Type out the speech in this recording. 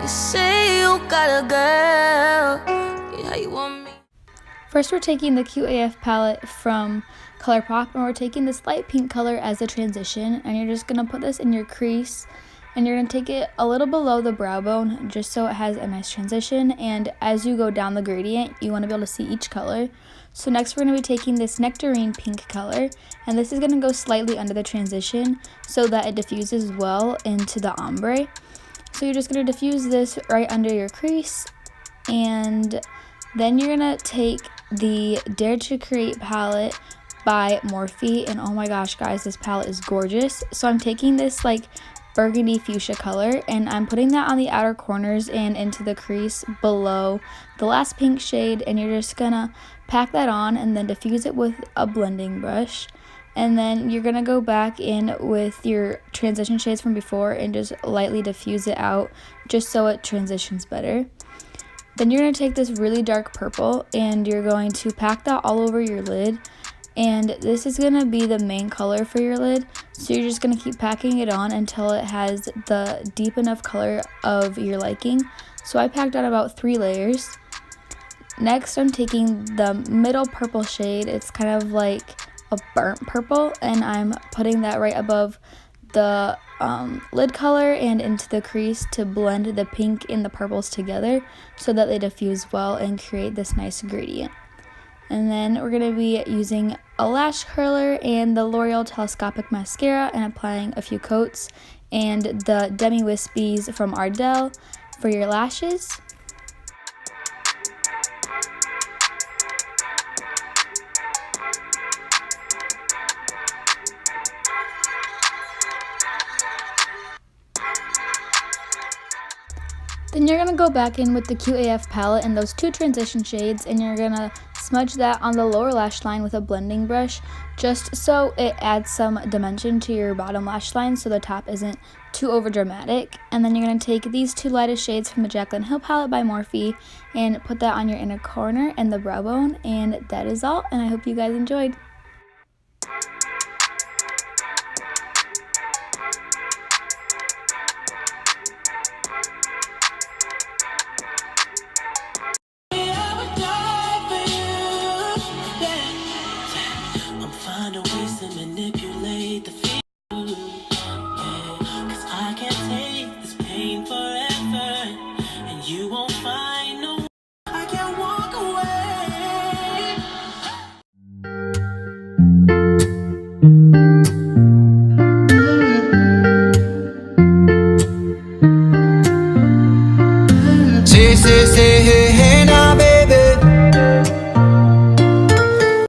You say you got a girl, yeah, you want me. First, we're taking the QAF palette from ColourPop, and we're taking this light pink color as a transition, and you're just going to put this in your crease, and you're going to take it a little below the brow bone just so it has a nice transition. And as you go down the gradient, you want to be able to see each color. So next we're going to be taking this nectarine pink color, and this is going to go slightly under the transition so that it diffuses well into the ombre. So you're just going to diffuse this right under your crease, and then you're going to take the Dare to Create palette by Morphe, and oh my gosh guys, this palette is gorgeous. So I'm taking this like burgundy fuchsia color, and I'm putting that on the outer corners and into the crease below the last pink shade, and you're just gonna pack that on and then diffuse it with a blending brush. And then you're gonna go back in with your transition shades from before and just lightly diffuse it out just so it transitions better. Then you're going to take this really dark purple and you're going to pack that all over your lid, and this is going to be the main color for your lid. So you're just going to keep packing it on until it has the deep enough color of your liking. So I packed on about 3 layers. Next, I'm taking the middle purple shade. It's kind of like a burnt purple, and I'm putting that right above the lid color and into the crease to blend the pink and the purples together so that they diffuse well and create this nice gradient. And then we're going to be using a lash curler and the L'Oreal Telescopic Mascara and applying a few coats, and the Demi Wispies from Ardell for your lashes. Then you're going to go back in with the QAF palette and those 2 transition shades, and you're going to smudge that on the lower lash line with a blending brush just so it adds some dimension to your bottom lash line so the top isn't too over dramatic. And then you're going to take these 2 lightest shades from the Jaclyn Hill palette by Morphe and put that on your inner corner and the brow bone, and that is all, and I hope you guys enjoyed. Manipulate the feel, yeah, 'cause I can't take this pain forever, and you won't find no, I can't walk away. Say, say, say, hey.